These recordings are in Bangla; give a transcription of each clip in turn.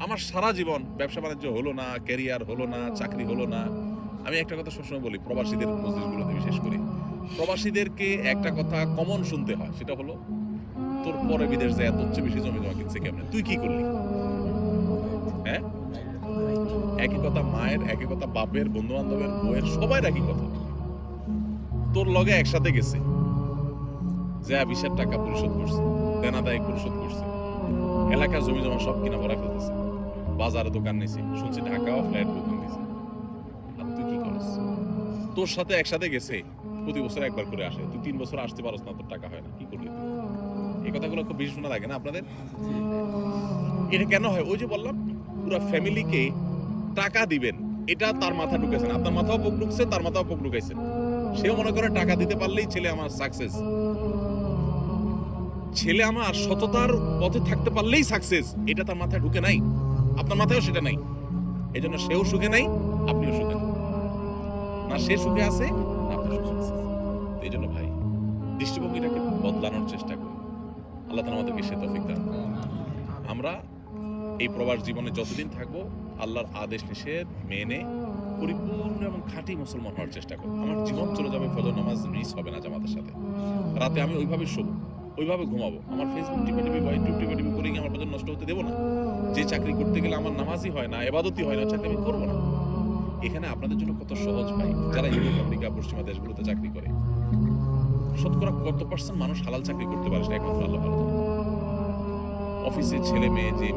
আমার সারা জীবন ব্যবসা বাণিজ্য হলো না, ক্যারিয়ার হলো না, চাকরি হলো না। আমি একটা কথা সবসময় বলি প্রবাসীদের মজলিসগুলোতে বিশেষ করে, প্রবাসীদেরকে একটা কথা কমন শুনতে হয়, সেটা হলো তোর পরে বিদেশ যায় এত বেশি জমি জমা কিনছে কেমনে, তুই কি করলি? হ্যাঁ, একই কথা মায়ের, একই কথা বাপের, বন্ধু বান্ধবের, বউয়ের, সবাই একই কথা। তোর লগে একসাথে গেছে, যা 20,000 টাকা পরিশোধ করছে, দেনা দায় পরিশোধ করছে, এলাকার জমি জমা সব কিনা ভরা ফেলতেছে, বাজারে দোকান নিয়েছে, শুনছি ঢাকাও ফ্ল্যাট বুকিং দিছে। আর তুই কি করস? তোর সাথে একসাথে গেছে, প্রতি বছর একবার করে আসে, তুই 3 বছর আসতে পারস না, তোর টাকা হয় না, কি করলি তুই? এই কথাগুলো খুব বেশি শোনা লাগে না আপনাদের? এটা কেন হয়? ওই যে বললাম, পুরো ফ্যামিলিকে টাকা দিবেন, এটা তার মাথা ঢুকেছেন, আপনার মাথাও পোক ঢুকছে, তার মাথাও পোক ঢুকাইছেন। সেও মনে করে টাকা দিতে পারলেই ছেলে আমার সাকসেস, ছেলে আমার সততার পথে থাকতে পারলেই সাকসেস, এটা তার মাথায় ঢুকে নাই, আপনার মাথায়ও সেটা নাই। এই জন্য সেও সুখে নাই, আপনিও সুখে নাই, না সে সুখে আছে না আপনি সুখে আছেন। এই জন্য ভাই দৃষ্টিভঙ্গিটাকে বদলানোর চেষ্টা করি, আল্লাহ তাআলা আমাদেরকে সে তৌফিক দান। আমরা এই প্রবাস জীবনে যতদিন থাকবো আল্লাহর আদেশ নিষেধ মেনে পরিপূর্ণ এবং খাঁটি মুসলমান হওয়ার চেষ্টা করবো। আমার জীবন চলে যাবে, ফজর নামাজ মিস হবে না জামাতের সাথে, রাতে আমি ওইভাবে শোবো, ওইভাবে ঘুমাবো, আমার ফেসবুক টিপে বা ইউটিউব টিপে করে গিয়ে আমার ফজর নষ্ট হতে দেবো না। যে চাকরি করতে গেলে আমার নামাজই হয় না, ইবাদতই হয় না, চাকরি আমি করবো না। এখানে আপনাদের জন্য কত সহজ ভাই, যারা ইউরোপ আমেরিকা পশ্চিমা দেশগুলোতে চাকরি করে, শতকরা কত % মানুষ হালাল চাকরি করতে পারে সেটা একমাত্র আল্লাহ ভালো জানে। অফিসে ছেলে মেয়ে যে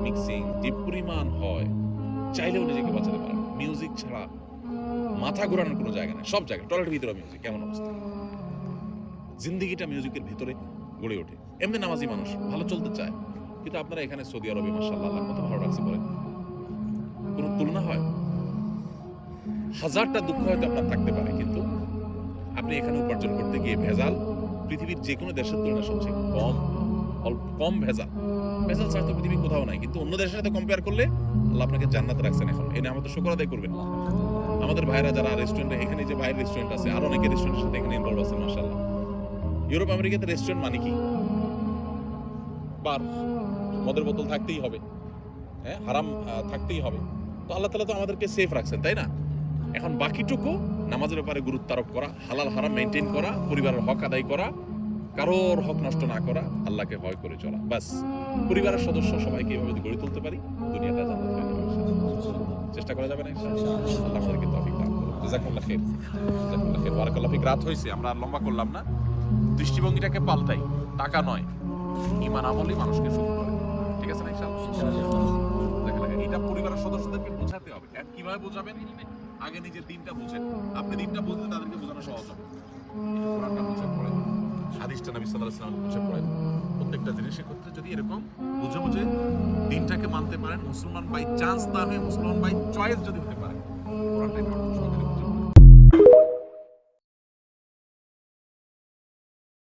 মিক্সিং যে পরিমাণ হয়, চাইলেও নিজেকে বাঁচাতে পারে। মিউজিক ছাড়া মাথা ঘোরানোর কোনো জায়গা নেই, সব জায়গায় টয়লেটের ভিতরে মিউজিক, কেমন অবস্থা? জিন্দিগিটা মিউজিকের ভিতরে গড়ে ওঠে। এমনি নামাজি মানুষ ভালো চলতে চায়, কিন্তু আপনারা এখানে সৌদি আরবে মাশাআল্লাহ আল্লাহ কত ভালো রাখছে বলেন, কোনো তুলনা হয়? হাজারটা দুঃখ হয়তো আপনার থাকতে পারে, কিন্তু আপনি এখানে উপার্জন করতে গিয়ে ভেজাল পৃথিবীর যে কোনো দেশের তুলনায় সবচেয়ে কম ভেজাল ছাড়া তো পৃথিবী কোথাও নাই। কিন্তু অন্য দেশের সাথে কম্পেয়ার করলে আল্লাহ আপনাকে জান্নাতে রাখছেন। এখন এনে আমাদের শুকর আদায় করবেন। আমাদের ভাইরা যারা রেস্টুরেন্টে, এখানে যে ভাইয়ের রেস্টুরেন্ট আছে, আর অনেকে রেস্টুরেন্টের সাথে এখানে ইনভলভ আছেন মাশাআল্লাহ। ইউরোপ আমেরিকাতে রেস্টুরেন্ট মানে কি? বার, মদের বোতল থাকতেই হবে, হ্যাঁ, হারাম থাকতেই হবে। তো আল্লাহ তাআলা তো আমাদেরকে সেফ রাখছেন, তাই না? এখন বাকিটুকু নামাজের ব্যাপারে গুরুত্ব আরোপ করা, হালাল হারাম মেনটেন করা, পরিবারের হক আদায় করা, কারোর হক নষ্ট না করা, আল্লাহকে ভয় করে চলা, বাস। পরিবারের সদস্য সবাইকে এভাবে যদি গড়ে তুলতে পারি, দুনিয়াটা জান্নাত হয়ে যাবে ইনশাআল্লাহ। চেষ্টা করা যাবে না ইনশাআল্লাহ? আল্লাহ আমাদেরকে তৌফিক দান করুন। জাযাকুমুল্লাহ খাইর, জাযাকুমুল্লাহ খাইর, বারাকাল্লাহু ফিক। রাত হইছে, আমরা আর লম্বা করলাম না। দৃষ্টিভঙ্গিটাকে পাল্টাই, টাকা নয়, ঈমান আমলই মানুষকে সুখ করে, ঠিক আছে না ইনশাআল্লাহ? এটা পরিবারের সদস্যদেরকে বোঝাতে হবে। কিভাবে বোঝাবেন? আগে নিজের দিনটা বুঝেন, আপনি দিনটা বুঝলে তাদেরকে বোঝানো সহজ হবে। কোরআনটা বুঝে পড়েন, হাদিসটা নবী সাল্লাল্লাহু আলাইহি ওয়াসাল্লাম বুঝে পড়েন। প্রত্যেকটা জিনিসের ক্ষেত্রে যদি এরকম বুঝে বুঝে দিনটাকে মানতে পারেন, মুসলমান বাই চান্স না হয়ে মুসলমান বাই চয়েস যদি হতে পারেন, কোরআনটাই